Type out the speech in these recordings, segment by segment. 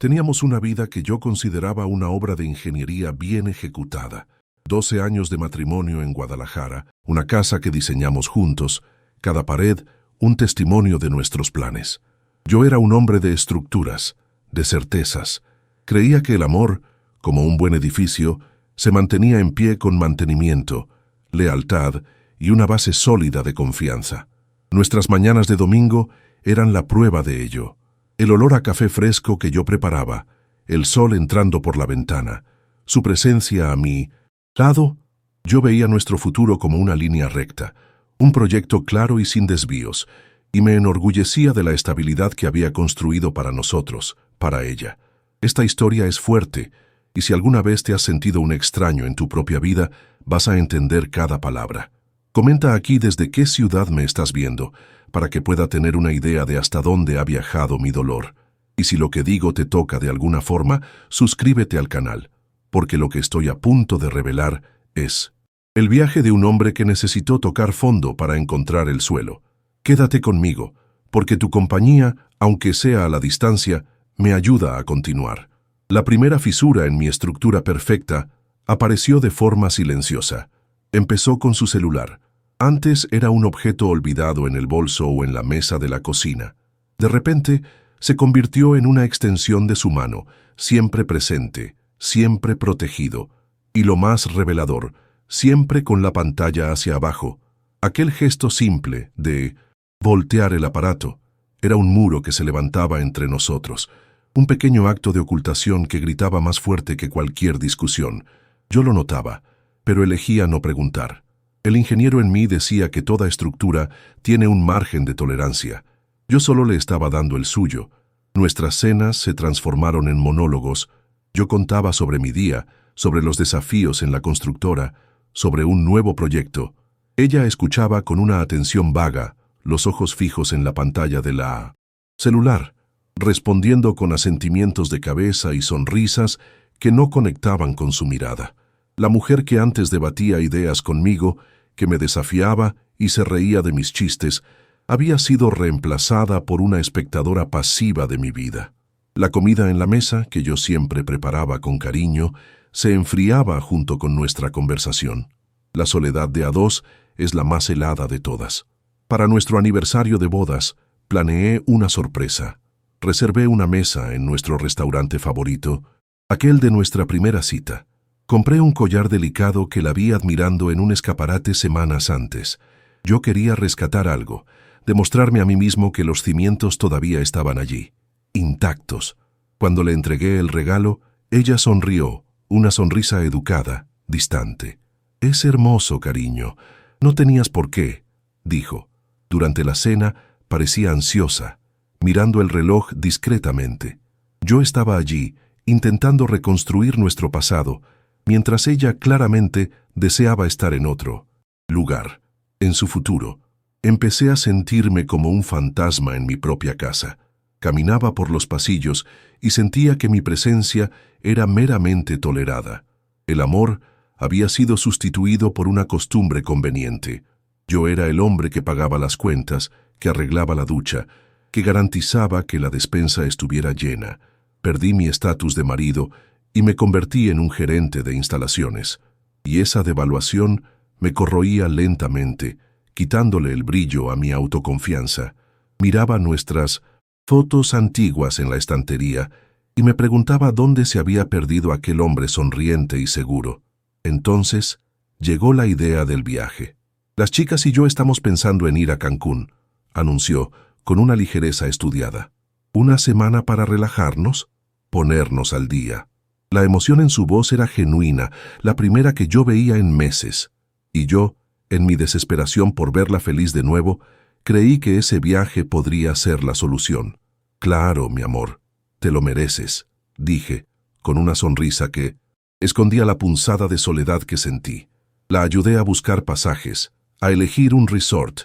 Teníamos una vida que yo consideraba una obra de ingeniería bien ejecutada. 12 años de matrimonio en Guadalajara, una casa que diseñamos juntos, cada pared un testimonio de nuestros planes. Yo era un hombre de estructuras, de certezas. Creía que el amor, como un buen edificio, se mantenía en pie con mantenimiento, lealtad y una base sólida de confianza. Nuestras mañanas de domingo eran la prueba de ello. El olor a café fresco que yo preparaba, el sol entrando por la ventana, su presencia a mi lado, yo veía nuestro futuro como una línea recta, un proyecto claro y sin desvíos, y me enorgullecía de la estabilidad que había construido para nosotros, para ella. Esta historia es fuerte, y si alguna vez te has sentido un extraño en tu propia vida, vas a entender cada palabra. Comenta aquí desde qué ciudad me estás viendo, para que pueda tener una idea de hasta dónde ha viajado mi dolor. Y si lo que digo te toca de alguna forma, suscríbete al canal, porque lo que estoy a punto de revelar es el viaje de un hombre que necesitó tocar fondo para encontrar el suelo. Quédate conmigo, porque tu compañía, aunque sea a la distancia, me ayuda a continuar. La primera fisura en mi estructura perfecta apareció de forma silenciosa. Empezó con su celular. Antes era un objeto olvidado en el bolso o en la mesa de la cocina. De repente, se convirtió en una extensión de su mano, siempre presente, siempre protegido, y lo más revelador, siempre con la pantalla hacia abajo. Aquel gesto simple de voltear el aparato era un muro que se levantaba entre nosotros, un pequeño acto de ocultación que gritaba más fuerte que cualquier discusión. Yo lo notaba, pero elegía no preguntar. El ingeniero en mí decía que toda estructura tiene un margen de tolerancia. Yo solo le estaba dando el suyo. Nuestras cenas se transformaron en monólogos. Yo contaba sobre mi día, sobre los desafíos en la constructora, sobre un nuevo proyecto. Ella escuchaba con una atención vaga, los ojos fijos en la pantalla de la celular, respondiendo con asentimientos de cabeza y sonrisas que no conectaban con su mirada. La mujer que antes debatía ideas conmigo, que me desafiaba y se reía de mis chistes, había sido reemplazada por una espectadora pasiva de mi vida. La comida en la mesa, que yo siempre preparaba con cariño, se enfriaba junto con nuestra conversación. La soledad de a dos es la más helada de todas. Para nuestro aniversario de bodas, planeé una sorpresa. Reservé una mesa en nuestro restaurante favorito, aquel de nuestra primera cita. Compré un collar delicado que la vi admirando en un escaparate semanas antes. Yo quería rescatar algo, demostrarme a mí mismo que los cimientos todavía estaban allí, intactos. Cuando le entregué el regalo, ella sonrió, una sonrisa educada, distante. «Es hermoso, cariño. No tenías por qué», dijo. Durante la cena parecía ansiosa, mirando el reloj discretamente. Yo estaba allí, intentando reconstruir nuestro pasado, mientras ella claramente deseaba estar en otro lugar, en su futuro. Empecé a sentirme como un fantasma en mi propia casa. Caminaba por los pasillos y sentía que mi presencia era meramente tolerada. El amor había sido sustituido por una costumbre conveniente. Yo era el hombre que pagaba las cuentas, que arreglaba la ducha, que garantizaba que la despensa estuviera llena. Perdí mi estatus de marido y me convertí en un gerente de instalaciones. Y esa devaluación me corroía lentamente, quitándole el brillo a mi autoconfianza. Miraba nuestras fotos antiguas en la estantería y me preguntaba dónde se había perdido aquel hombre sonriente y seguro. Entonces llegó la idea del viaje. «Las chicas y yo estamos pensando en ir a Cancún», anunció, con una ligereza estudiada. «¿Una semana para relajarnos? Ponernos al día». La emoción en su voz era genuina, la primera que yo veía en meses. Y yo, en mi desesperación por verla feliz de nuevo, creí que ese viaje podría ser la solución. «Claro, mi amor, te lo mereces», dije, con una sonrisa que escondía la punzada de soledad que sentí. La ayudé a buscar pasajes, a elegir un resort.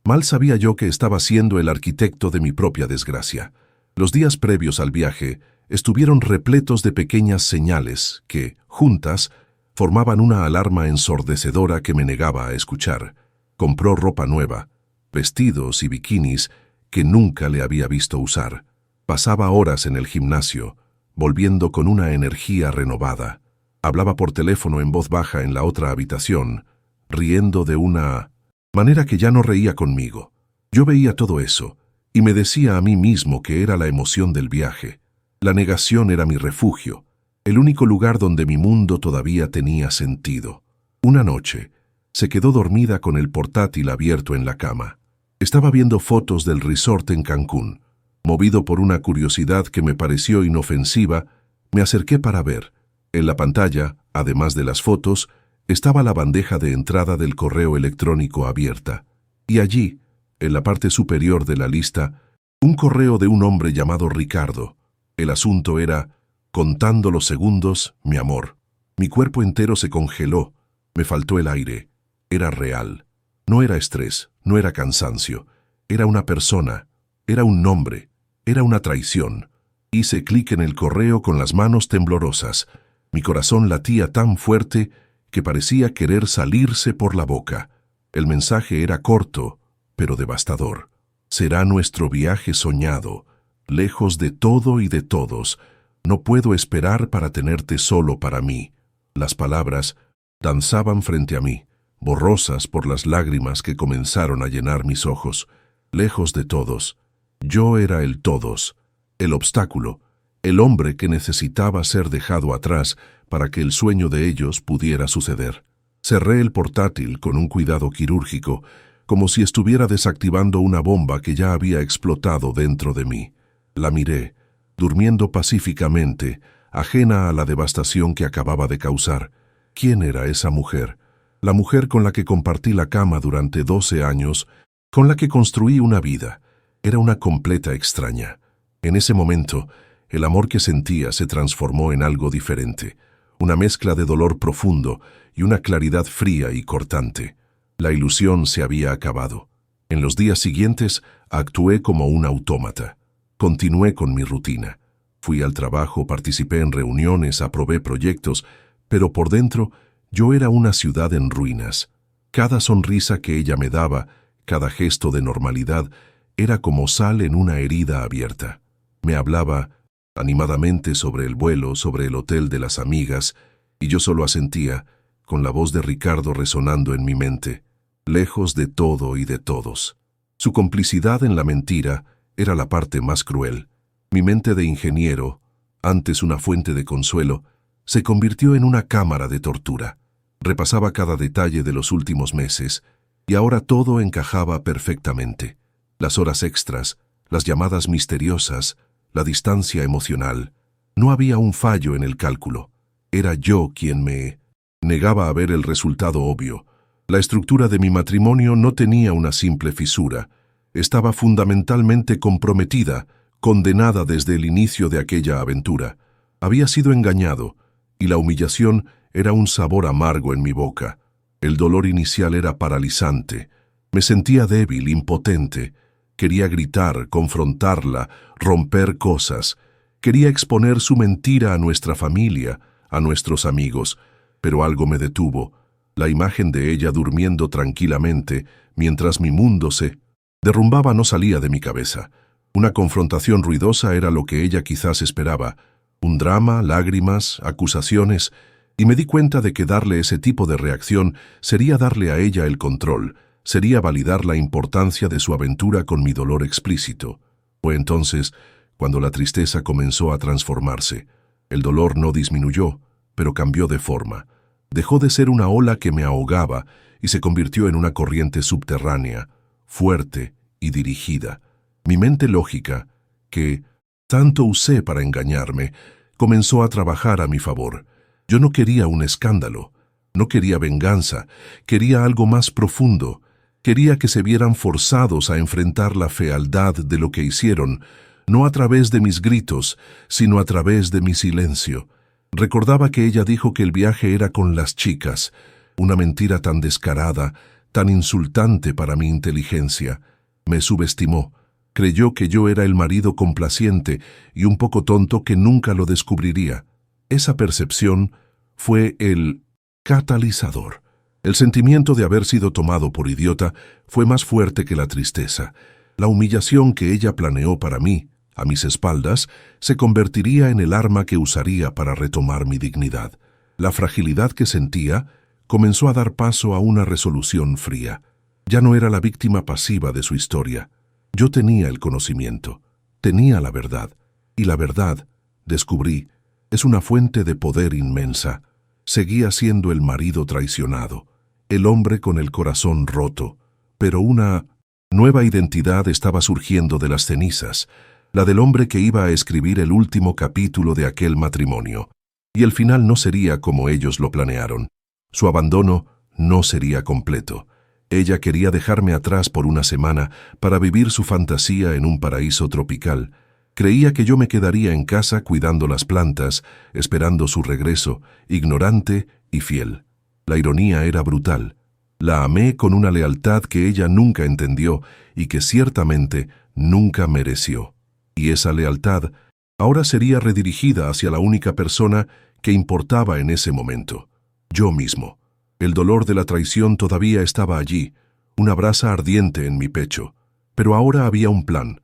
Mal sabía yo que estaba siendo el arquitecto de mi propia desgracia. Los días previos al viaje estuvieron repletos de pequeñas señales que, juntas, formaban una alarma ensordecedora que me negaba a escuchar. Compró ropa nueva, vestidos y bikinis que nunca le había visto usar. Pasaba horas en el gimnasio, volviendo con una energía renovada. Hablaba por teléfono en voz baja en la otra habitación, riendo de una manera que ya no reía conmigo. Yo veía todo eso, y me decía a mí mismo que era la emoción del viaje. La negación era mi refugio, el único lugar donde mi mundo todavía tenía sentido. Una noche, se quedó dormida con el portátil abierto en la cama. Estaba viendo fotos del resort en Cancún. Movido por una curiosidad que me pareció inofensiva, me acerqué para ver. En la pantalla, además de las fotos, estaba la bandeja de entrada del correo electrónico abierta. Y allí, en la parte superior de la lista, un correo de un hombre llamado Ricardo. El asunto era, contando los segundos, mi amor. Mi cuerpo entero se congeló, me faltó el aire. Era real. No era estrés, no era cansancio. Era una persona, era un nombre, era una traición. Hice clic en el correo con las manos temblorosas. Mi corazón latía tan fuerte que parecía querer salirse por la boca. El mensaje era corto, pero devastador. Será nuestro viaje soñado, lejos de todo y de todos. No puedo esperar para tenerte solo para mí. Las palabras danzaban frente a mí, borrosas por las lágrimas que comenzaron a llenar mis ojos. Lejos de todos. Yo era el todos, el obstáculo, el hombre que necesitaba ser dejado atrás para que el sueño de ellos pudiera suceder. Cerré el portátil con un cuidado quirúrgico, como si estuviera desactivando una bomba que ya había explotado dentro de mí. La miré, durmiendo pacíficamente, ajena a la devastación que acababa de causar. ¿Quién era esa mujer? La mujer con la que compartí la cama durante 12 años, con la que construí una vida. Era una completa extraña. En ese momento, el amor que sentía se transformó en algo diferente, una mezcla de dolor profundo y una claridad fría y cortante. La ilusión se había acabado. En los días siguientes, actué como un autómata. Continué con mi rutina. Fui al trabajo, participé en reuniones, aprobé proyectos, pero por dentro yo era una ciudad en ruinas. Cada sonrisa que ella me daba, cada gesto de normalidad, era como sal en una herida abierta. Me hablaba animadamente sobre el vuelo, sobre el hotel de las amigas, y yo solo asentía, con la voz de Ricardo resonando en mi mente, lejos de todo y de todos. Su complicidad en la mentira era la parte más cruel. Mi mente de ingeniero, antes una fuente de consuelo, se convirtió en una cámara de tortura. Repasaba cada detalle de los últimos meses, y ahora todo encajaba perfectamente. Las horas extras, las llamadas misteriosas, la distancia emocional. No había un fallo en el cálculo. Era yo quien me negaba a ver el resultado obvio. La estructura de mi matrimonio no tenía una simple fisura. Estaba fundamentalmente comprometida, condenada desde el inicio de aquella aventura. Había sido engañado, y la humillación era un sabor amargo en mi boca. El dolor inicial era paralizante. Me sentía débil, impotente. Quería gritar, confrontarla, romper cosas. Quería exponer su mentira a nuestra familia, a nuestros amigos, pero algo me detuvo. La imagen de ella durmiendo tranquilamente, mientras mi mundo se derrumbaba, no salía de mi cabeza. Una confrontación ruidosa era lo que ella quizás esperaba. Un drama, lágrimas, acusaciones, y me di cuenta de que darle ese tipo de reacción sería darle a ella el control, sería validar la importancia de su aventura con mi dolor explícito. Fue entonces cuando la tristeza comenzó a transformarse. El dolor no disminuyó, pero cambió de forma. Dejó de ser una ola que me ahogaba y se convirtió en una corriente subterránea, fuerte y dirigida. Mi mente lógica, que tanto usé para engañarme, comenzó a trabajar a mi favor. Yo no quería un escándalo, no quería venganza, quería algo más profundo. Quería que se vieran forzados a enfrentar la fealdad de lo que hicieron, no a través de mis gritos, sino a través de mi silencio. Recordaba que ella dijo que el viaje era con las chicas, una mentira tan descarada, tan insultante para mi inteligencia. Me subestimó. Creyó que yo era el marido complaciente y un poco tonto que nunca lo descubriría. Esa percepción fue el catalizador. El sentimiento de haber sido tomado por idiota fue más fuerte que la tristeza. La humillación que ella planeó para mí a mis espaldas, se convertiría en el arma que usaría para retomar mi dignidad. La fragilidad que sentía comenzó a dar paso a una resolución fría. Ya no era la víctima pasiva de su historia. Yo tenía el conocimiento, tenía la verdad, y la verdad, descubrí, es una fuente de poder inmensa. Seguía siendo el marido traicionado, el hombre con el corazón roto, pero una nueva identidad estaba surgiendo de las cenizas, la del hombre que iba a escribir el último capítulo de aquel matrimonio, y el final no sería como ellos lo planearon. Su abandono no sería completo. Ella quería dejarme atrás por una semana para vivir su fantasía en un paraíso tropical. Creía que yo me quedaría en casa cuidando las plantas, esperando su regreso, ignorante y fiel. La ironía era brutal. La amé con una lealtad que ella nunca entendió y que ciertamente nunca mereció. Y esa lealtad ahora sería redirigida hacia la única persona que importaba en ese momento, yo mismo. El dolor de la traición todavía estaba allí, una brasa ardiente en mi pecho. Pero ahora había un plan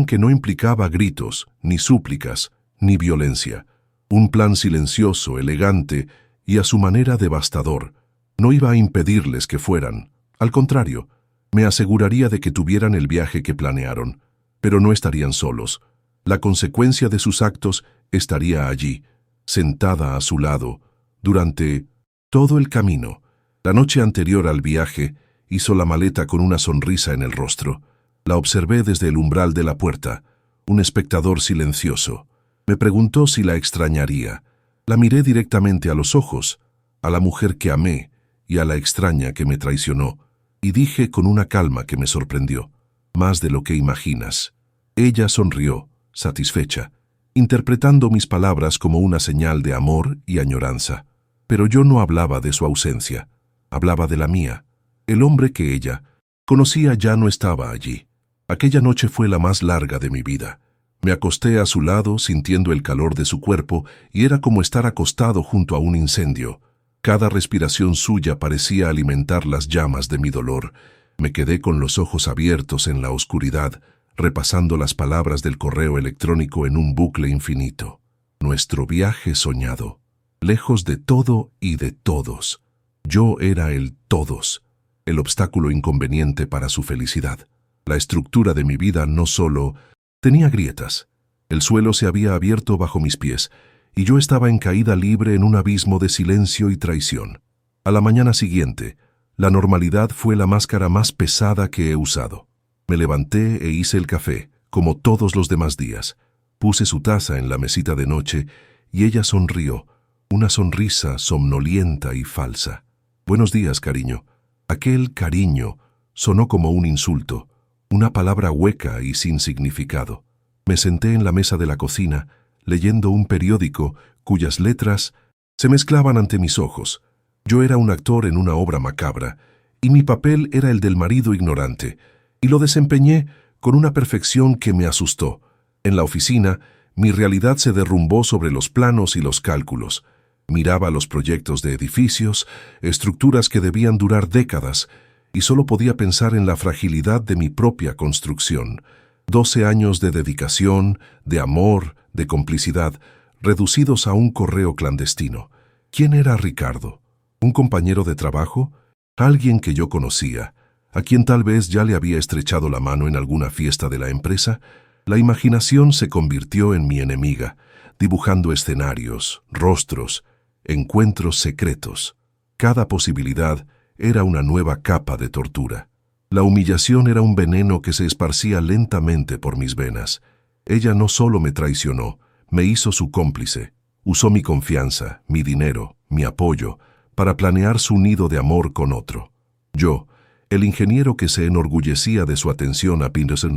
que no implicaba gritos, ni súplicas, ni violencia. Un plan silencioso, elegante y a su manera devastador. No iba a impedirles que fueran. Al contrario, me aseguraría de que tuvieran el viaje que planearon. Pero no estarían solos. La consecuencia de sus actos estaría allí, sentada a su lado, durante todo el camino. La noche anterior al viaje, hizo la maleta con una sonrisa en el rostro. La observé desde el umbral de la puerta, un espectador silencioso. Me preguntó si la extrañaría. La miré directamente a los ojos, a la mujer que amé y a la extraña que me traicionó, y dije con una calma que me sorprendió: más de lo que imaginas. Ella sonrió, satisfecha, interpretando mis palabras como una señal de amor y añoranza. Pero yo no hablaba de su ausencia, hablaba de la mía. El hombre que ella conocía ya no estaba allí. Aquella noche fue la más larga de mi vida. Me acosté a su lado sintiendo el calor de su cuerpo y era como estar acostado junto a un incendio. Cada respiración suya parecía alimentar las llamas de mi dolor. Me quedé con los ojos abiertos en la oscuridad, repasando las palabras del correo electrónico en un bucle infinito. Nuestro viaje soñado. Lejos de todo y de todos. Yo era el todos, el obstáculo inconveniente para su felicidad. La estructura de mi vida no solo tenía grietas. El suelo se había abierto bajo mis pies, y yo estaba en caída libre en un abismo de silencio y traición. A la mañana siguiente, la normalidad fue la máscara más pesada que he usado. Me levanté e hice el café, como todos los demás días. Puse su taza en la mesita de noche, y ella sonrió, una sonrisa somnolienta y falsa. «Buenos días, cariño». Aquel cariño sonó como un insulto, una palabra hueca y sin significado. Me senté en la mesa de la cocina, leyendo un periódico cuyas letras se mezclaban ante mis ojos. Yo era un actor en una obra macabra, y mi papel era el del marido ignorante, y lo desempeñé con una perfección que me asustó. En la oficina, mi realidad se derrumbó sobre los planos y los cálculos. Miraba los proyectos de edificios, estructuras que debían durar décadas, y solo podía pensar en la fragilidad de mi propia construcción. 12 años de dedicación, de amor, de complicidad, reducidos a un correo clandestino. ¿Quién era Ricardo? ¿Un compañero de trabajo? ¿Alguien que yo conocía? ¿A quien tal vez ya le había estrechado la mano en alguna fiesta de la empresa? La imaginación se convirtió en mi enemiga, dibujando escenarios, rostros, encuentros secretos. Cada posibilidad era una nueva capa de tortura. La humillación era un veneno que se esparcía lentamente por mis venas. Ella no solo me traicionó, me hizo su cómplice. Usó mi confianza, mi dinero, mi apoyo, para planear su nido de amor con otro. Yo, el ingeniero que se enorgullecía de su atención a Peterson,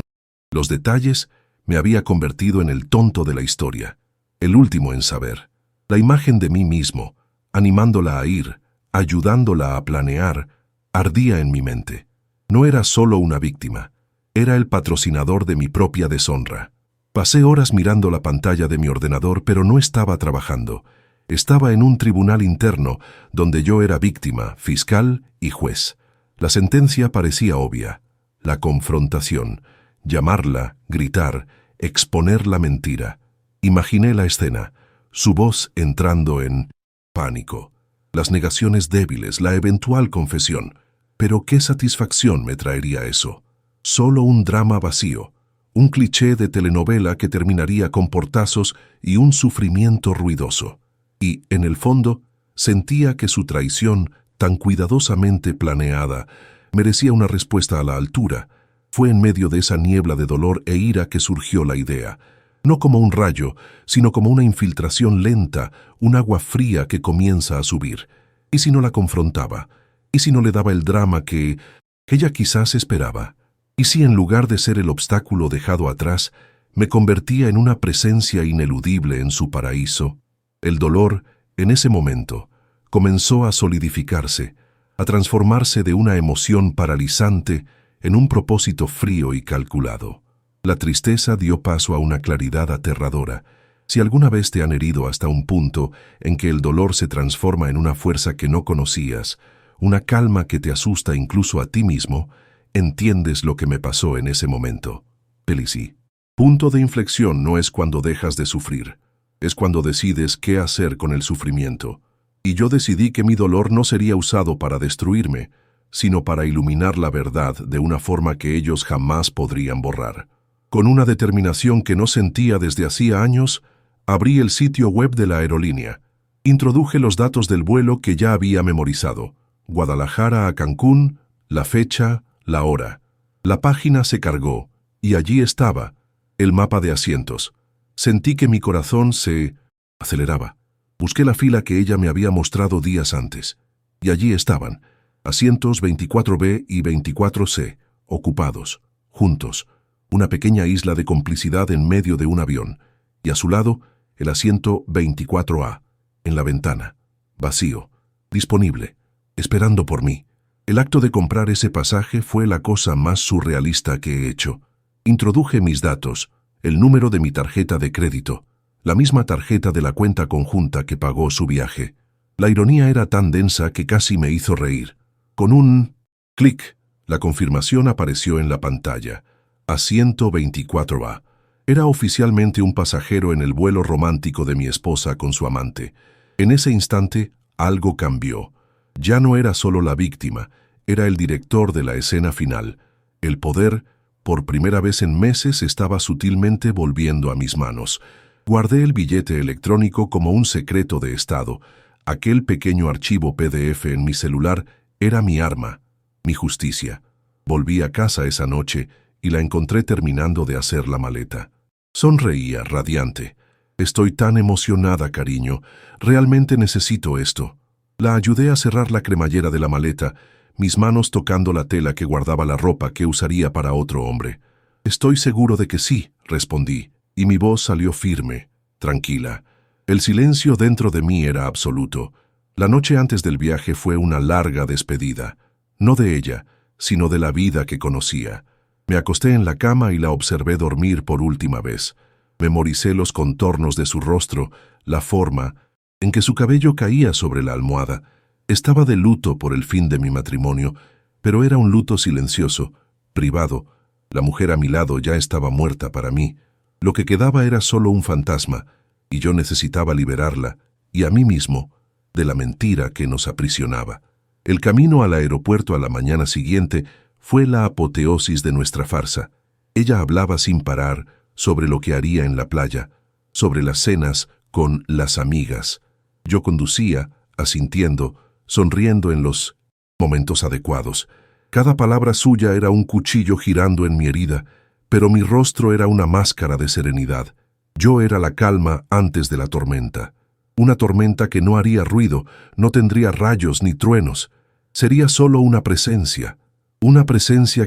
los detalles, me había convertido en el tonto de la historia, el último en saber. La imagen de mí mismo, animándola a ir, ayudándola a planear, ardía en mi mente. No era solo una víctima, era el patrocinador de mi propia deshonra. Pasé horas mirando la pantalla de mi ordenador, pero no estaba trabajando. Estaba en un tribunal interno, donde yo era víctima, fiscal y juez. La sentencia parecía obvia. La confrontación, llamarla, gritar, exponer la mentira. Imaginé la escena, su voz entrando en pánico, las negaciones débiles, la eventual confesión. Pero ¿qué satisfacción me traería eso? Solo un drama vacío, un cliché de telenovela que terminaría con portazos y un sufrimiento ruidoso. Y, en el fondo, sentía que su traición, tan cuidadosamente planeada, merecía una respuesta a la altura. Fue en medio de esa niebla de dolor e ira que surgió la idea, no como un rayo, sino como una infiltración lenta, un agua fría que comienza a subir. ¿Y si no la confrontaba? ¿Y si no le daba el drama que ella quizás esperaba? ¿Y si en lugar de ser el obstáculo dejado atrás, me convertía en una presencia ineludible en su paraíso? El dolor, en ese momento, comenzó a solidificarse, a transformarse de una emoción paralizante en un propósito frío y calculado. La tristeza dio paso a una claridad aterradora. Si alguna vez te han herido hasta un punto en que el dolor se transforma en una fuerza que no conocías, una calma que te asusta incluso a ti mismo, entiendes lo que me pasó en ese momento. Felici. Punto de inflexión no es cuando dejas de sufrir, es cuando decides qué hacer con el sufrimiento. Y yo decidí que mi dolor no sería usado para destruirme, sino para iluminar la verdad de una forma que ellos jamás podrían borrar. Con una determinación que no sentía desde hacía años, abrí el sitio web de la aerolínea. Introduje los datos del vuelo que ya había memorizado. Guadalajara a Cancún, la fecha, la hora. La página se cargó, y allí estaba, el mapa de asientos. Sentí que mi corazón se aceleraba. Busqué la fila que ella me había mostrado días antes, y allí estaban, asientos 24B y 24C, ocupados, juntos, una pequeña isla de complicidad en medio de un avión, y a su lado, el asiento 24A, en la ventana, vacío, disponible, esperando por mí. El acto de comprar ese pasaje fue la cosa más surrealista que he hecho. Introduje mis datos, el número de mi tarjeta de crédito, la misma tarjeta de la cuenta conjunta que pagó su viaje. La ironía era tan densa que casi me hizo reír. Con un clic, la confirmación apareció en la pantalla. Asiento 24A. Era oficialmente un pasajero en el vuelo romántico de mi esposa con su amante. En ese instante, algo cambió. Ya no era solo la víctima, era el director de la escena final. El poder, por primera vez en meses, estaba sutilmente volviendo a mis manos. Guardé el billete electrónico como un secreto de Estado. Aquel pequeño archivo PDF en mi celular era mi arma, mi justicia. Volví a casa esa noche y la encontré terminando de hacer la maleta. Sonreía, radiante. Estoy tan emocionada, cariño. Realmente necesito esto. La ayudé a cerrar la cremallera de la maleta, mis manos tocando la tela que guardaba la ropa que usaría para otro hombre. Estoy seguro de que sí, respondí, y mi voz salió firme, tranquila. El silencio dentro de mí era absoluto. La noche antes del viaje fue una larga despedida, no de ella, sino de la vida que conocía. Me acosté en la cama y la observé dormir por última vez. Memoricé los contornos de su rostro, la forma en que su cabello caía sobre la almohada. Estaba de luto por el fin de mi matrimonio, pero era un luto silencioso, privado. La mujer a mi lado ya estaba muerta para mí. Lo que quedaba era solo un fantasma, y yo necesitaba liberarla, y a mí mismo, de la mentira que nos aprisionaba. El camino al aeropuerto a la mañana siguiente fue la apoteosis de nuestra farsa. Ella hablaba sin parar sobre lo que haría en la playa, sobre las cenas con las amigas. Yo conducía, asintiendo, sonriendo en los momentos adecuados. Cada palabra suya era un cuchillo girando en mi herida, pero mi rostro era una máscara de serenidad. Yo era la calma antes de la tormenta. Una tormenta que no haría ruido, no tendría rayos ni truenos. Sería solo una presencia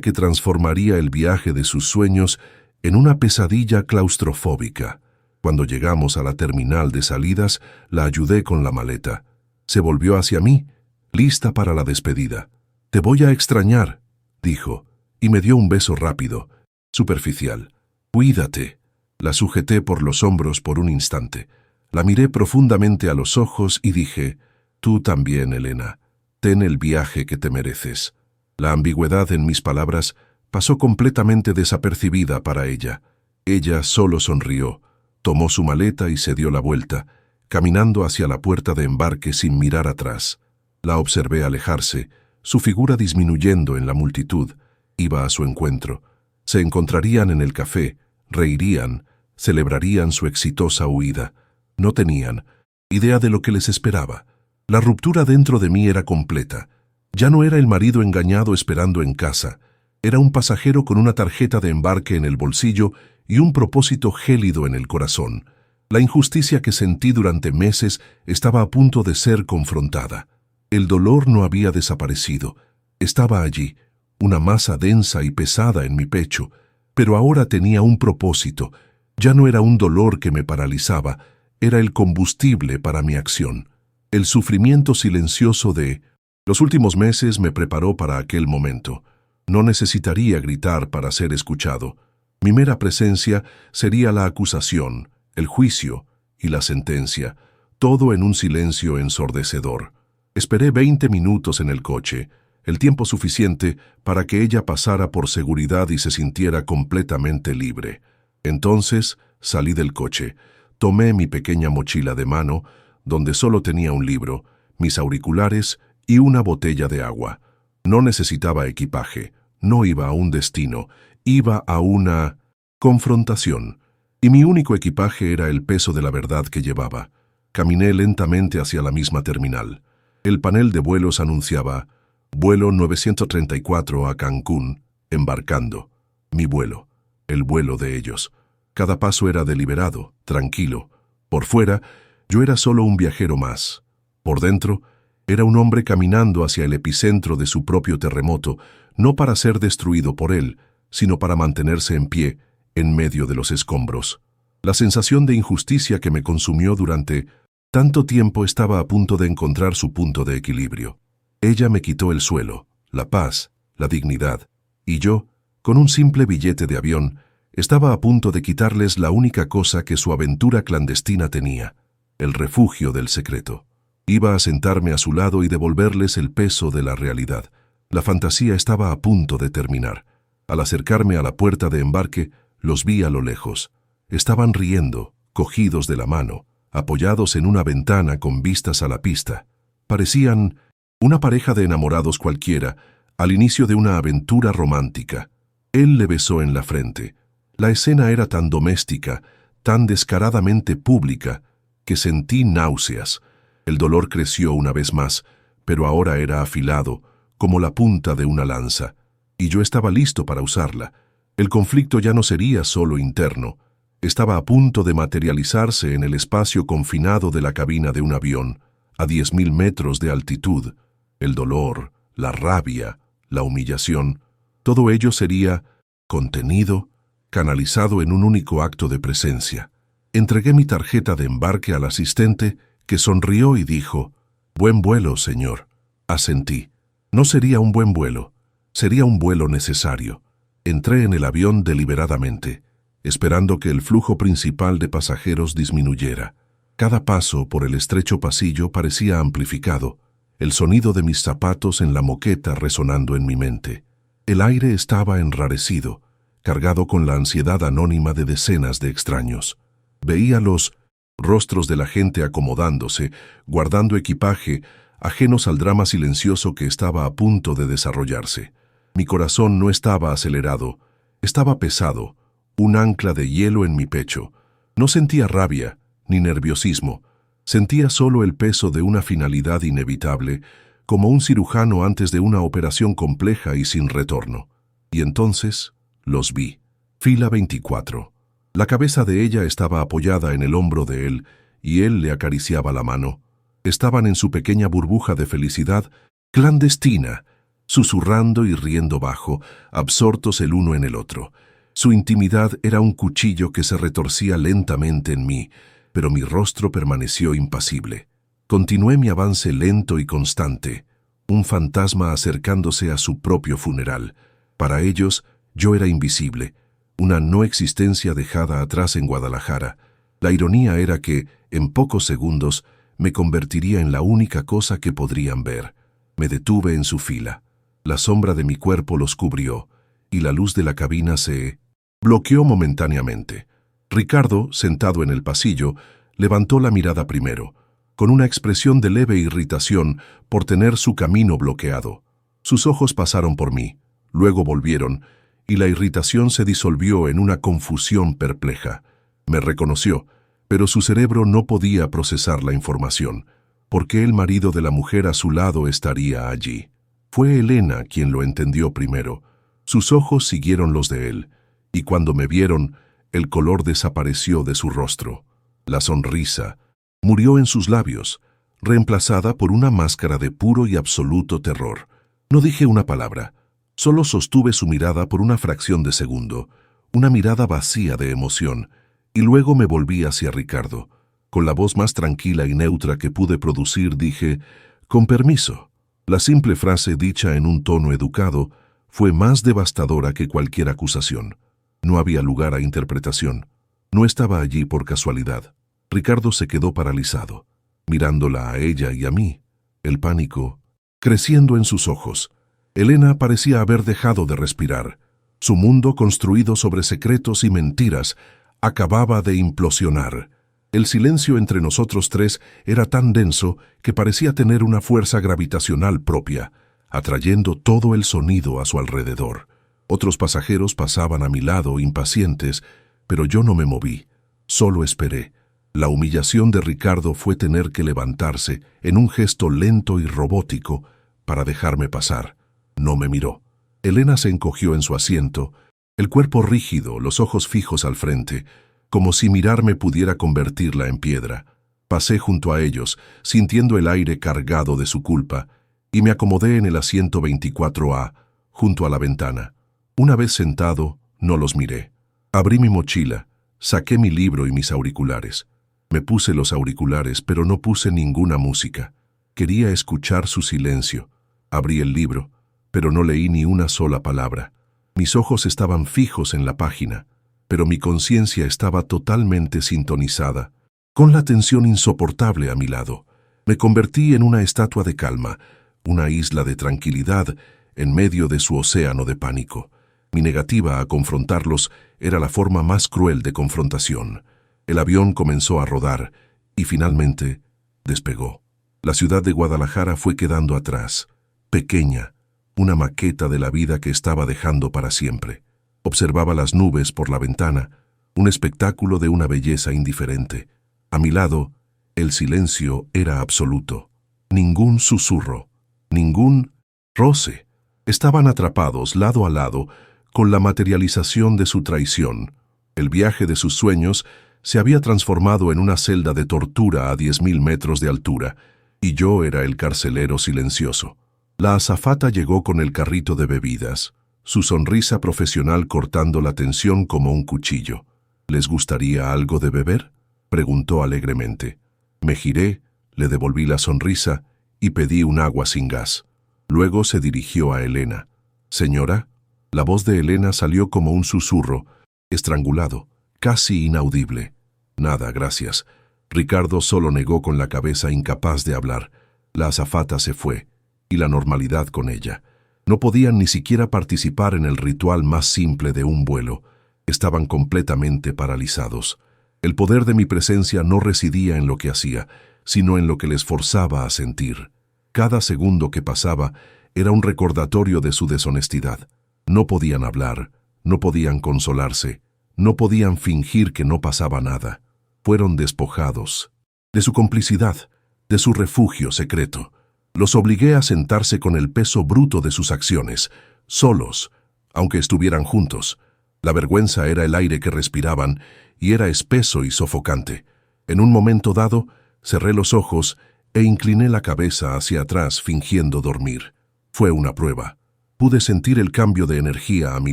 que transformaría el viaje de sus sueños en una pesadilla claustrofóbica. Cuando llegamos a la terminal de salidas, la ayudé con la maleta. Se volvió hacia mí, lista para la despedida. «Te voy a extrañar», dijo, y me dio un beso rápido, superficial. «Cuídate». La sujeté por los hombros por un instante. La miré profundamente a los ojos y dije, «Tú también, Elena. Ten el viaje que te mereces». La ambigüedad en mis palabras pasó completamente desapercibida para ella. Ella solo sonrió, tomó su maleta y se dio la vuelta, caminando hacia la puerta de embarque sin mirar atrás. La observé alejarse, su figura disminuyendo en la multitud. Iba a su encuentro. Se encontrarían en el café, reirían, celebrarían su exitosa huida. No tenían idea de lo que les esperaba. La ruptura dentro de mí era completa. Ya no era el marido engañado esperando en casa. Era un pasajero con una tarjeta de embarque en el bolsillo y un propósito gélido en el corazón. La injusticia que sentí durante meses estaba a punto de ser confrontada. El dolor no había desaparecido. Estaba allí, una masa densa y pesada en mi pecho, pero ahora tenía un propósito. Ya no era un dolor que me paralizaba, era el combustible para mi acción. El sufrimiento silencioso de los últimos meses me preparó para aquel momento. No necesitaría gritar para ser escuchado. Mi mera presencia sería la acusación, el juicio y la sentencia, todo en un silencio ensordecedor. Esperé 20 minutos en el coche, el tiempo suficiente para que ella pasara por seguridad y se sintiera completamente libre. Entonces salí del coche, tomé mi pequeña mochila de mano, donde solo tenía un libro, mis auriculares y una botella de agua. No necesitaba equipaje, no iba a un destino, iba a una confrontación, y mi único equipaje era el peso de la verdad que llevaba. Caminé lentamente hacia la misma terminal. El panel de vuelos anunciaba vuelo 934 a Cancún, embarcando. Mi vuelo, el vuelo de ellos. Cada paso era deliberado, tranquilo. Por fuera, yo era solo un viajero más. Por dentro, era un hombre caminando hacia el epicentro de su propio terremoto, no para ser destruido por él, sino para mantenerse en pie, en medio de los escombros. La sensación de injusticia que me consumió durante tanto tiempo estaba a punto de encontrar su punto de equilibrio. Ella me quitó el suelo, la paz, la dignidad, y yo, con un simple billete de avión, estaba a punto de quitarles la única cosa que su aventura clandestina tenía, el refugio del secreto. Iba a sentarme a su lado y devolverles el peso de la realidad. La fantasía estaba a punto de terminar. Al acercarme a la puerta de embarque, los vi a lo lejos. Estaban riendo, cogidos de la mano, apoyados en una ventana con vistas a la pista. Parecían una pareja de enamorados cualquiera, al inicio de una aventura romántica. Él le besó en la frente. La escena era tan doméstica, tan descaradamente pública, que sentí náuseas. El dolor creció una vez más, pero ahora era afilado, como la punta de una lanza, y yo estaba listo para usarla. El conflicto ya no sería solo interno. Estaba a punto de materializarse en el espacio confinado de la cabina de un avión, a 10.000 metros de altitud. El dolor, la rabia, la humillación, todo ello sería contenido, canalizado en un único acto de presencia. Entregué mi tarjeta de embarque al asistente, que sonrió y dijo, «Buen vuelo, señor». Asentí. No sería un buen vuelo, sería un vuelo necesario. Entré en el avión deliberadamente, esperando que el flujo principal de pasajeros disminuyera. Cada paso por el estrecho pasillo parecía amplificado, el sonido de mis zapatos en la moqueta resonando en mi mente. El aire estaba enrarecido, cargado con la ansiedad anónima de decenas de extraños. Veía los rostros de la gente acomodándose, guardando equipaje, ajenos al drama silencioso que estaba a punto de desarrollarse. Mi corazón no estaba acelerado, estaba pesado, un ancla de hielo en mi pecho. No sentía rabia, ni nerviosismo, sentía solo el peso de una finalidad inevitable, como un cirujano antes de una operación compleja y sin retorno. Y entonces los vi. Fila 24. La cabeza de ella estaba apoyada en el hombro de él, y él le acariciaba la mano. Estaban en su pequeña burbuja de felicidad clandestina, susurrando y riendo bajo, absortos el uno en el otro. Su intimidad era un cuchillo que se retorcía lentamente en mí, pero mi rostro permaneció impasible. Continué mi avance lento y constante, un fantasma acercándose a su propio funeral. Para ellos, yo era invisible, una no existencia dejada atrás en Guadalajara. La ironía era que, en pocos segundos, me convertiría en la única cosa que podrían ver. Me detuve en su fila. La sombra de mi cuerpo los cubrió, y la luz de la cabina se Bloqueó momentáneamente. Ricardo, sentado en el pasillo, levantó la mirada primero, con una expresión de leve irritación por tener su camino bloqueado. Sus ojos pasaron por mí, luego volvieron, y la irritación se disolvió en una confusión perpleja. Me reconoció, pero su cerebro no podía procesar la información. ¿Por qué el marido de la mujer a su lado estaría allí? Fue Elena quien lo entendió primero. Sus ojos siguieron los de él, y cuando me vieron, el color desapareció de su rostro. La sonrisa murió en sus labios, reemplazada por una máscara de puro y absoluto terror. No dije una palabra, solo sostuve su mirada por una fracción de segundo, una mirada vacía de emoción, y luego me volví hacia Ricardo. Con la voz más tranquila y neutra que pude producir dije, «Con permiso». La simple frase dicha en un tono educado fue más devastadora que cualquier acusación. No había lugar a interpretación. No estaba allí por casualidad. Ricardo se quedó paralizado, mirándola a ella y a mí, el pánico creciendo en sus ojos. Elena parecía haber dejado de respirar. Su mundo, construido sobre secretos y mentiras, acababa de implosionar. El silencio entre nosotros tres era tan denso que parecía tener una fuerza gravitacional propia, atrayendo todo el sonido a su alrededor. Otros pasajeros pasaban a mi lado, impacientes, pero yo no me moví, solo esperé. La humillación de Ricardo fue tener que levantarse en un gesto lento y robótico para dejarme pasar. No me miró. Elena se encogió en su asiento, el cuerpo rígido, los ojos fijos al frente, como si mirarme pudiera convertirla en piedra. Pasé junto a ellos, sintiendo el aire cargado de su culpa, y me acomodé en el asiento 24A, junto a la ventana. Una vez sentado, no los miré. Abrí mi mochila, saqué mi libro y mis auriculares. Me puse los auriculares, pero no puse ninguna música. Quería escuchar su silencio. Abrí el libro, pero no leí ni una sola palabra. Mis ojos estaban fijos en la página, pero mi conciencia estaba totalmente sintonizada, con la tensión insoportable a mi lado. Me convertí en una estatua de calma, una isla de tranquilidad en medio de su océano de pánico. Mi negativa a confrontarlos era la forma más cruel de confrontación. El avión comenzó a rodar y finalmente despegó. La ciudad de Guadalajara fue quedando atrás, pequeña, una maqueta de la vida que estaba dejando para siempre. Observaba las nubes por la ventana, un espectáculo de una belleza indiferente. A mi lado, el silencio era absoluto. Ningún susurro, ningún roce. Estaban atrapados lado a lado con la materialización de su traición. El viaje de sus sueños se había transformado en una celda de tortura a 10.000 metros de altura, y yo era el carcelero silencioso. La azafata llegó con el carrito de bebidas, su sonrisa profesional cortando la tensión como un cuchillo. ¿Les gustaría algo de beber?, preguntó alegremente. Me giré, le devolví la sonrisa y pedí un agua sin gas. Luego se dirigió a Elena. «Señora». La voz de Elena salió como un susurro, estrangulado, casi inaudible. «Nada, gracias». Ricardo solo negó con la cabeza, incapaz de hablar. La azafata se fue, y la normalidad con ella. No podían ni siquiera participar en el ritual más simple de un vuelo. Estaban completamente paralizados. El poder de mi presencia no residía en lo que hacía, sino en lo que les forzaba a sentir. Cada segundo que pasaba era un recordatorio de su deshonestidad. No podían hablar, no podían consolarse, no podían fingir que no pasaba nada. Fueron despojados de su complicidad, de su refugio secreto. Los obligué a sentarse con el peso bruto de sus acciones, solos, aunque estuvieran juntos. La vergüenza era el aire que respiraban y era espeso y sofocante. En un momento dado, cerré los ojos e incliné la cabeza hacia atrás fingiendo dormir. Fue una prueba. Pude sentir el cambio de energía a mi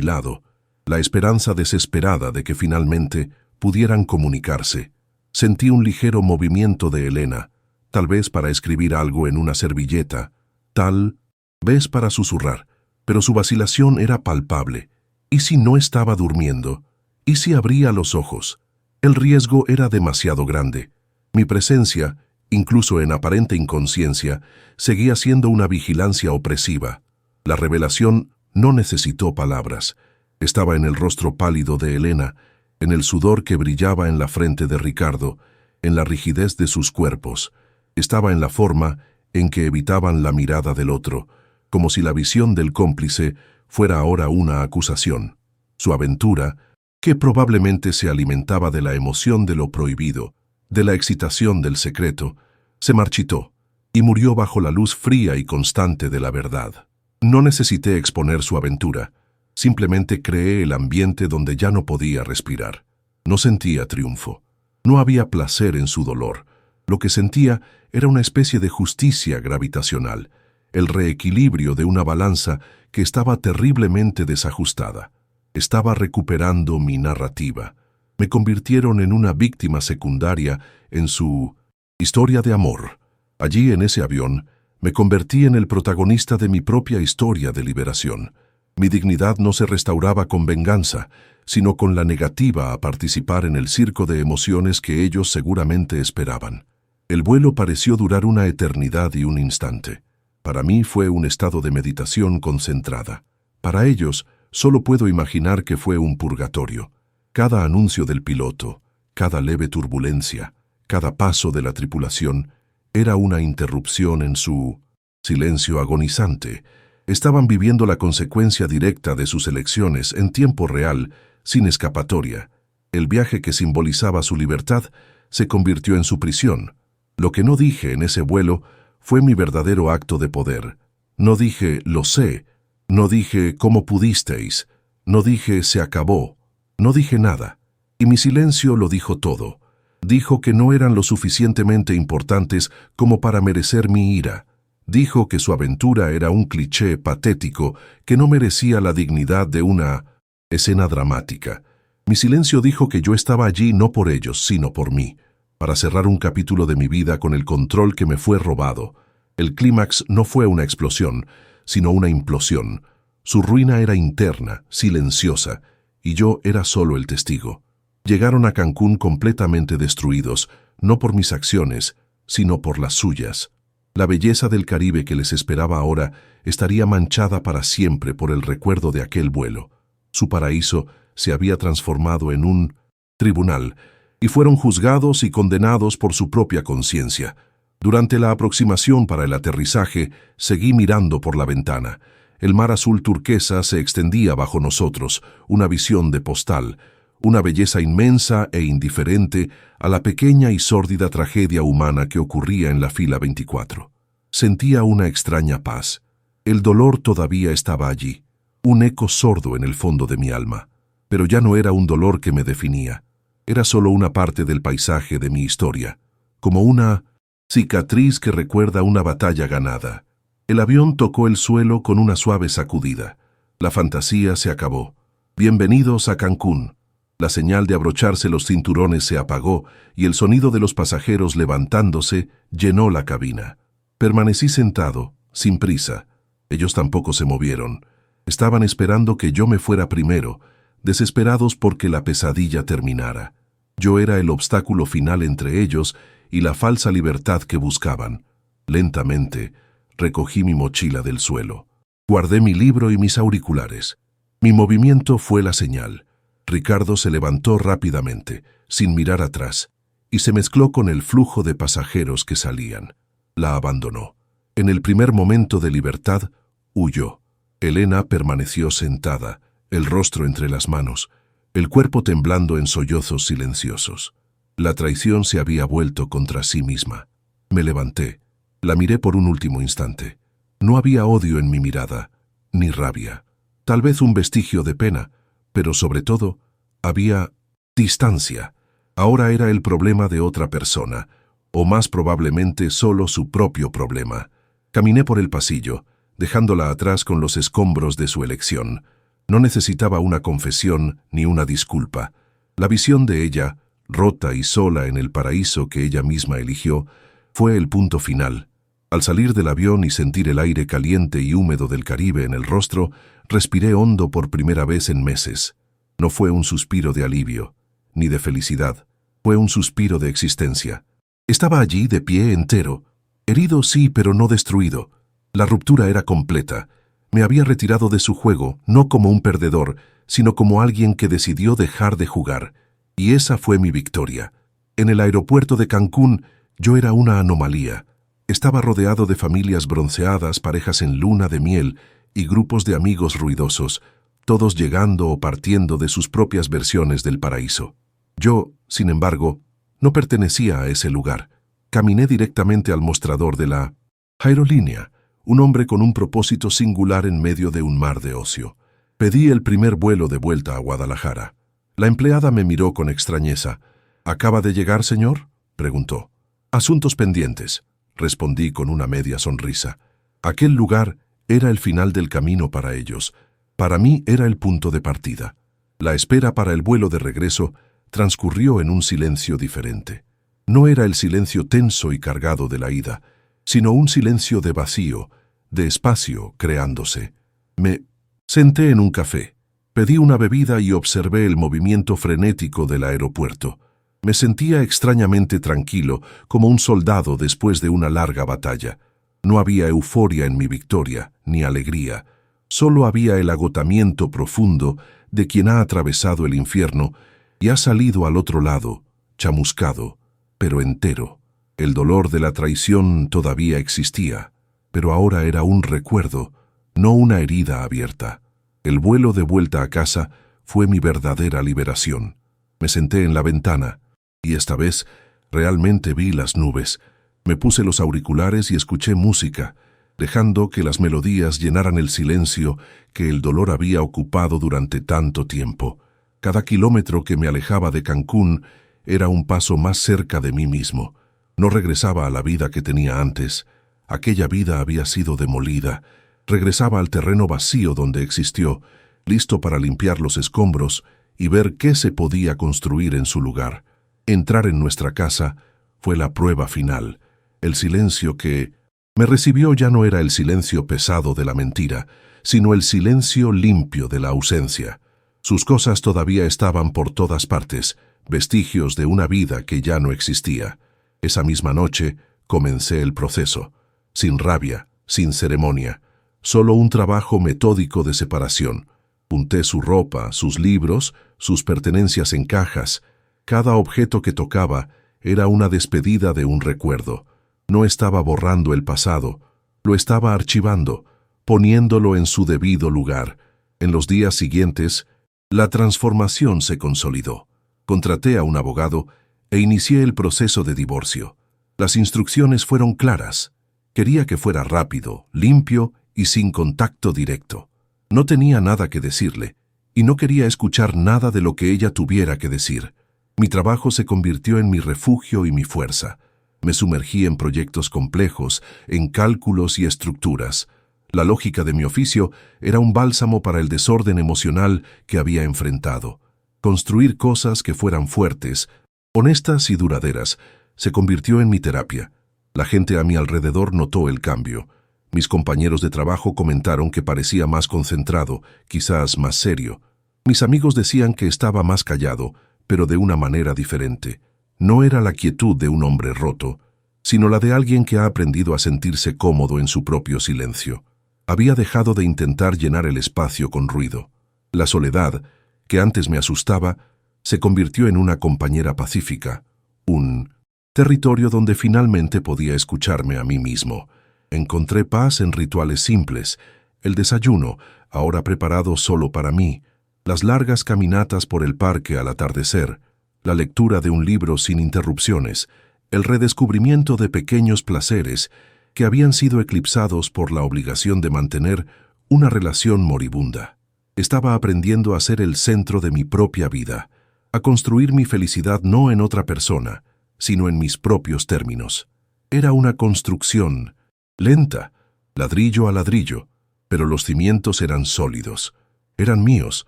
lado, la esperanza desesperada de que finalmente pudieran comunicarse. Sentí un ligero movimiento de Elena, tal vez para escribir algo en una servilleta, tal vez para susurrar, pero su vacilación era palpable. ¿Y si no estaba durmiendo? ¿Y si abría los ojos? El riesgo era demasiado grande. Mi presencia, incluso en aparente inconsciencia, seguía siendo una vigilancia opresiva. La revelación no necesitó palabras. Estaba en el rostro pálido de Elena, en el sudor que brillaba en la frente de Ricardo, en la rigidez de sus cuerpos. Estaba en la forma en que evitaban la mirada del otro, como si la visión del cómplice fuera ahora una acusación. Su aventura, que probablemente se alimentaba de la emoción de lo prohibido, de la excitación del secreto, se marchitó y murió bajo la luz fría y constante de la verdad. No necesité exponer su aventura, simplemente creé el ambiente donde ya no podía respirar. No sentía triunfo, no había placer en su dolor. Lo que sentía era una especie de justicia gravitacional, el reequilibrio de una balanza que estaba terriblemente desajustada. Estaba recuperando mi narrativa. Me convirtieron en una víctima secundaria en su historia de amor. Allí, en ese avión, me convertí en el protagonista de mi propia historia de liberación. Mi dignidad no se restauraba con venganza, sino con la negativa a participar en el circo de emociones que ellos seguramente esperaban. El vuelo pareció durar una eternidad y un instante. Para mí fue un estado de meditación concentrada. Para ellos, solo puedo imaginar que fue un purgatorio. Cada anuncio del piloto, cada leve turbulencia, cada paso de la tripulación, era una interrupción en su silencio agonizante. Estaban viviendo la consecuencia directa de sus elecciones en tiempo real, sin escapatoria. El viaje que simbolizaba su libertad se convirtió en su prisión. Lo que no dije en ese vuelo fue mi verdadero acto de poder. No dije, lo sé. No dije, ¿cómo pudisteis? No dije, se acabó. No dije nada. Y mi silencio lo dijo todo. Dijo que no eran lo suficientemente importantes como para merecer mi ira. Dijo que su aventura era un cliché patético que no merecía la dignidad de una escena dramática. Mi silencio dijo que yo estaba allí no por ellos, sino por mí, para cerrar un capítulo de mi vida con el control que me fue robado. El clímax no fue una explosión, sino una implosión. Su ruina era interna, silenciosa, y yo era solo el testigo. Llegaron a Cancún completamente destruidos, no por mis acciones, sino por las suyas. La belleza del Caribe que les esperaba ahora estaría manchada para siempre por el recuerdo de aquel vuelo. Su paraíso se había transformado en un tribunal, y fueron juzgados y condenados por su propia conciencia. Durante la aproximación para el aterrizaje, seguí mirando por la ventana. El mar azul turquesa se extendía bajo nosotros, una visión de postal, una belleza inmensa e indiferente a la pequeña y sórdida tragedia humana que ocurría en la fila 24. Sentía una extraña paz. El dolor todavía estaba allí, un eco sordo en el fondo de mi alma, pero ya no era un dolor que me definía. Era solo una parte del paisaje de mi historia, como una cicatriz que recuerda una batalla ganada. El avión tocó el suelo con una suave sacudida. La fantasía se acabó. Bienvenidos a Cancún. La señal de abrocharse los cinturones se apagó y el sonido de los pasajeros levantándose llenó la cabina. Permanecí sentado, sin prisa. Ellos tampoco se movieron. Estaban esperando que yo me fuera primero, desesperados porque la pesadilla terminara. Yo era el obstáculo final entre ellos y la falsa libertad que buscaban. Lentamente, recogí mi mochila del suelo. Guardé mi libro y mis auriculares. Mi movimiento fue la señal. Ricardo se levantó rápidamente, sin mirar atrás, y se mezcló con el flujo de pasajeros que salían. La abandonó. En el primer momento de libertad, huyó. Elena permaneció sentada, el rostro entre las manos, el cuerpo temblando en sollozos silenciosos. La traición se había vuelto contra sí misma. Me levanté. La miré por un último instante. No había odio en mi mirada, ni rabia. Tal vez un vestigio de pena, pero sobre todo, había distancia. Ahora era el problema de otra persona, o más probablemente solo su propio problema. Caminé por el pasillo, dejándola atrás con los escombros de su elección. No necesitaba una confesión ni una disculpa. La visión de ella, rota y sola en el paraíso que ella misma eligió, fue el punto final. Al salir del avión y sentir el aire caliente y húmedo del Caribe en el rostro, respiré hondo por primera vez en meses. No fue un suspiro de alivio, ni de felicidad. Fue un suspiro de existencia. Estaba allí de pie entero. Herido sí, pero no destruido. La ruptura era completa. Me había retirado de su juego, no como un perdedor, sino como alguien que decidió dejar de jugar, y esa fue mi victoria. En el aeropuerto de Cancún, yo era una anomalía. Estaba rodeado de familias bronceadas, parejas en luna de miel y grupos de amigos ruidosos, todos llegando o partiendo de sus propias versiones del paraíso. Yo, sin embargo, no pertenecía a ese lugar. Caminé directamente al mostrador de la aerolínea, un hombre con un propósito singular en medio de un mar de ocio. Pedí el primer vuelo de vuelta a Guadalajara. La empleada me miró con extrañeza. «¿Acaba de llegar, señor?», preguntó. «Asuntos pendientes», respondí con una media sonrisa. Aquel lugar era el final del camino para ellos. Para mí era el punto de partida. La espera para el vuelo de regreso transcurrió en un silencio diferente. No era el silencio tenso y cargado de la ida, sino un silencio de vacío, de espacio creándose. Me senté en un café, pedí una bebida y observé el movimiento frenético del aeropuerto. Me sentía extrañamente tranquilo, como un soldado después de una larga batalla. No había euforia en mi victoria, ni alegría. Solo había el agotamiento profundo de quien ha atravesado el infierno y ha salido al otro lado, chamuscado, pero entero. El dolor de la traición todavía existía, pero ahora era un recuerdo, no una herida abierta. El vuelo de vuelta a casa fue mi verdadera liberación. Me senté en la ventana, y esta vez realmente vi las nubes. Me puse los auriculares y escuché música, dejando que las melodías llenaran el silencio que el dolor había ocupado durante tanto tiempo. Cada kilómetro que me alejaba de Cancún era un paso más cerca de mí mismo. No regresaba a la vida que tenía antes. Aquella vida había sido demolida. Regresaba al terreno vacío donde existió, listo para limpiar los escombros y ver qué se podía construir en su lugar. Entrar en nuestra casa fue la prueba final. El silencio que me recibió ya no era el silencio pesado de la mentira, sino el silencio limpio de la ausencia. Sus cosas todavía estaban por todas partes, vestigios de una vida que ya no existía. Esa misma noche comencé el proceso, sin rabia, sin ceremonia, solo un trabajo metódico de separación. Junté su ropa, sus libros, sus pertenencias en cajas. Cada objeto que tocaba era una despedida de un recuerdo. No estaba borrando el pasado, lo estaba archivando, poniéndolo en su debido lugar. En los días siguientes, la transformación se consolidó. Contraté a un abogado e inicié el proceso de divorcio. Las instrucciones fueron claras. Quería que fuera rápido, limpio y sin contacto directo. No tenía nada que decirle, y no quería escuchar nada de lo que ella tuviera que decir. Mi trabajo se convirtió en mi refugio y mi fuerza. Me sumergí en proyectos complejos, en cálculos y estructuras. La lógica de mi oficio era un bálsamo para el desorden emocional que había enfrentado. Construir cosas que fueran fuertes, honestas y duraderas, se convirtió en mi terapia. La gente a mi alrededor notó el cambio. Mis compañeros de trabajo comentaron que parecía más concentrado, quizás más serio. Mis amigos decían que estaba más callado, pero de una manera diferente. No era la quietud de un hombre roto, sino la de alguien que ha aprendido a sentirse cómodo en su propio silencio. Había dejado de intentar llenar el espacio con ruido. La soledad, que antes me asustaba, se convirtió en una compañera pacífica, un territorio donde finalmente podía escucharme a mí mismo. Encontré paz en rituales simples, el desayuno, ahora preparado solo para mí, las largas caminatas por el parque al atardecer, la lectura de un libro sin interrupciones, el redescubrimiento de pequeños placeres que habían sido eclipsados por la obligación de mantener una relación moribunda. Estaba aprendiendo a ser el centro de mi propia vida, a construir mi felicidad no en otra persona, sino en mis propios términos. Era una construcción lenta, ladrillo a ladrillo, pero los cimientos eran sólidos. Eran míos.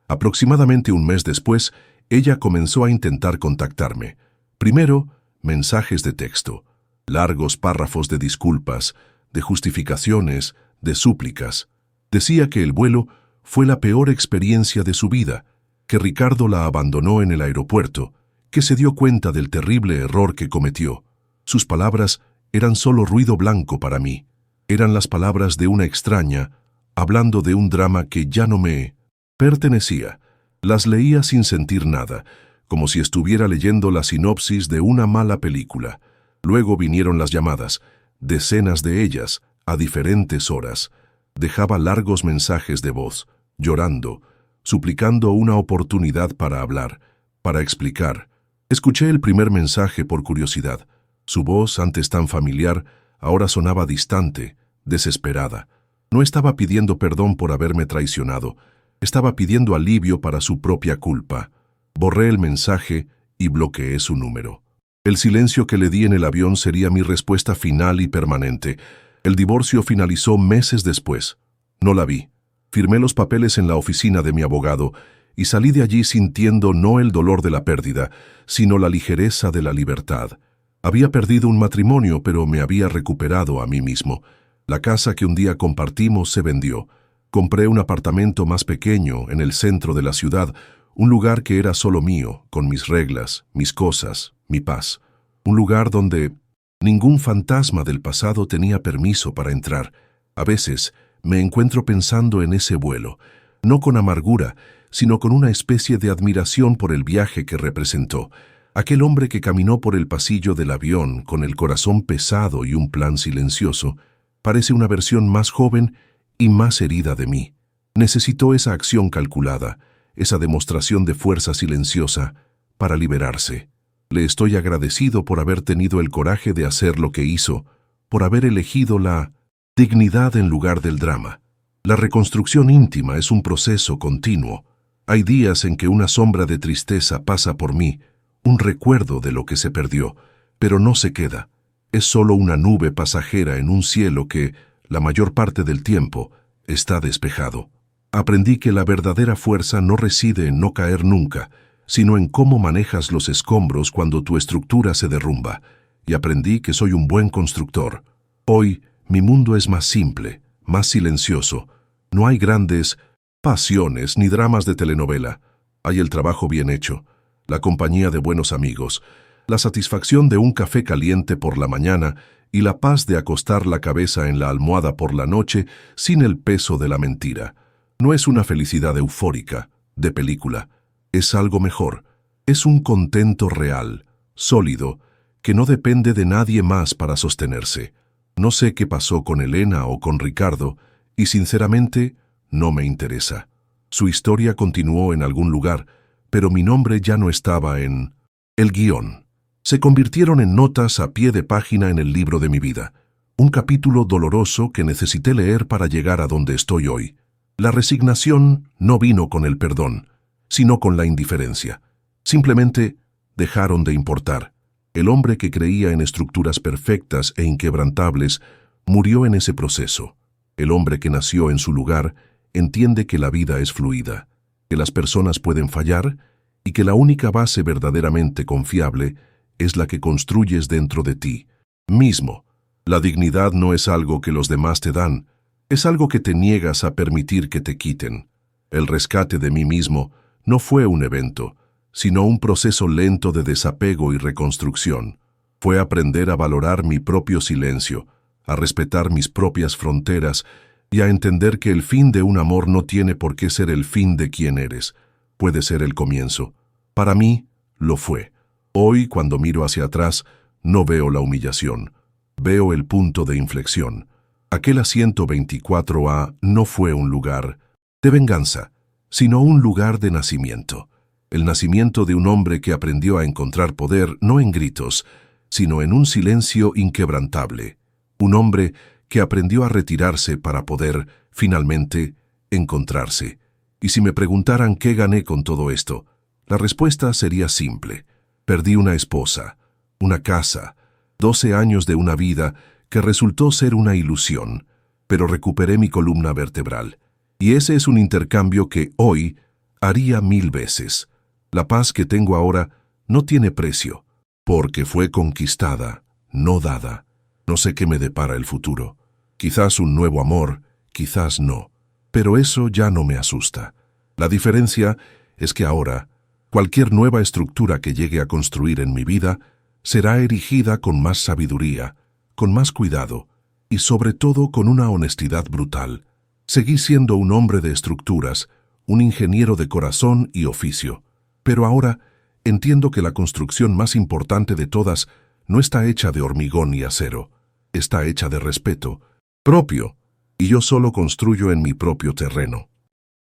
Aproximadamente un mes después, ella comenzó a intentar contactarme. Primero, mensajes de texto, largos párrafos de disculpas, de justificaciones, de súplicas. Decía que el vuelo fue la peor experiencia de su vida, que Ricardo la abandonó en el aeropuerto, que se dio cuenta del terrible error que cometió. Sus palabras eran solo ruido blanco para mí. Eran las palabras de una extraña, hablando de un drama que ya no me Pertenecía. Las leía sin sentir nada, como si estuviera leyendo la sinopsis de una mala película. Luego vinieron las llamadas, decenas de ellas, a diferentes horas. Dejaba largos mensajes de voz, llorando, suplicando una oportunidad para hablar, para explicar. Escuché el primer mensaje por curiosidad. Su voz, antes tan familiar, ahora sonaba distante, desesperada. No estaba pidiendo perdón por haberme traicionado, estaba pidiendo alivio para su propia culpa. Borré el mensaje y bloqueé su número. El silencio que le di en el avión sería mi respuesta final y permanente. El divorcio finalizó meses después. No la vi. Firmé los papeles en la oficina de mi abogado y salí de allí sintiendo no el dolor de la pérdida, sino la ligereza de la libertad. Había perdido un matrimonio, pero me había recuperado a mí mismo. La casa que un día compartimos se vendió. Compré un apartamento más pequeño en el centro de la ciudad, un lugar que era solo mío, con mis reglas, mis cosas, mi paz. Un lugar donde ningún fantasma del pasado tenía permiso para entrar. A veces me encuentro pensando en ese vuelo, no con amargura, sino con una especie de admiración por el viaje que representó. Aquel hombre que caminó por el pasillo del avión con el corazón pesado y un plan silencioso, parece una versión más joven y más herida de mí. Necesitó esa acción calculada, esa demostración de fuerza silenciosa, para liberarse. Le estoy agradecido por haber tenido el coraje de hacer lo que hizo, por haber elegido la dignidad en lugar del drama. La reconstrucción íntima es un proceso continuo. Hay días en que una sombra de tristeza pasa por mí, un recuerdo de lo que se perdió, pero no se queda. Es solo una nube pasajera en un cielo que, la mayor parte del tiempo, está despejado. Aprendí que la verdadera fuerza no reside en no caer nunca, sino en cómo manejas los escombros cuando tu estructura se derrumba. Y aprendí que soy un buen constructor. Hoy, mi mundo es más simple, más silencioso. No hay grandes pasiones ni dramas de telenovela. Hay el trabajo bien hecho, la compañía de buenos amigos, la satisfacción de un café caliente por la mañana y la paz de acostar la cabeza en la almohada por la noche sin el peso de la mentira. No es una felicidad eufórica, de película. Es algo mejor. Es un contento real, sólido, que no depende de nadie más para sostenerse. No sé qué pasó con Elena o con Ricardo, y sinceramente no me interesa. Su historia continuó en algún lugar, pero mi nombre ya no estaba en el guión. Se convirtieron en notas a pie de página en el libro de mi vida. Un capítulo doloroso que necesité leer para llegar a donde estoy hoy. La resignación no vino con el perdón, sino con la indiferencia. Simplemente dejaron de importar. El hombre que creía en estructuras perfectas e inquebrantables murió en ese proceso. El hombre que nació en su lugar entiende que la vida es fluida, que las personas pueden fallar y que la única base verdaderamente confiable es la que construyes dentro de ti mismo. La dignidad no es algo que los demás te dan, es algo que te niegas a permitir que te quiten. El rescate de mí mismo no fue un evento, sino un proceso lento de desapego y reconstrucción. Fue aprender a valorar mi propio silencio, a respetar mis propias fronteras y a entender que el fin de un amor no tiene por qué ser el fin de quien eres. Puede ser el comienzo. Para mí, lo fue. Hoy, cuando miro hacia atrás, no veo la humillación. Veo el punto de inflexión. Aquel asiento 24A no fue un lugar de venganza, sino un lugar de nacimiento. El nacimiento de un hombre que aprendió a encontrar poder no en gritos, sino en un silencio inquebrantable. Un hombre que aprendió a retirarse para poder, finalmente, encontrarse. Y si me preguntaran qué gané con todo esto, la respuesta sería simple. Perdí una esposa, una casa, 12 años de una vida que resultó ser una ilusión, pero recuperé mi columna vertebral. Y ese es un intercambio que hoy haría 1000 veces. La paz que tengo ahora no tiene precio, porque fue conquistada, no dada. No sé qué me depara el futuro. Quizás un nuevo amor, quizás no. Pero eso ya no me asusta. La diferencia es que ahora, cualquier nueva estructura que llegue a construir en mi vida será erigida con más sabiduría, con más cuidado y sobre todo con una honestidad brutal. Seguí siendo un hombre de estructuras, un ingeniero de corazón y oficio. Pero ahora entiendo que la construcción más importante de todas no está hecha de hormigón y acero, está hecha de respeto propio, y yo solo construyo en mi propio terreno.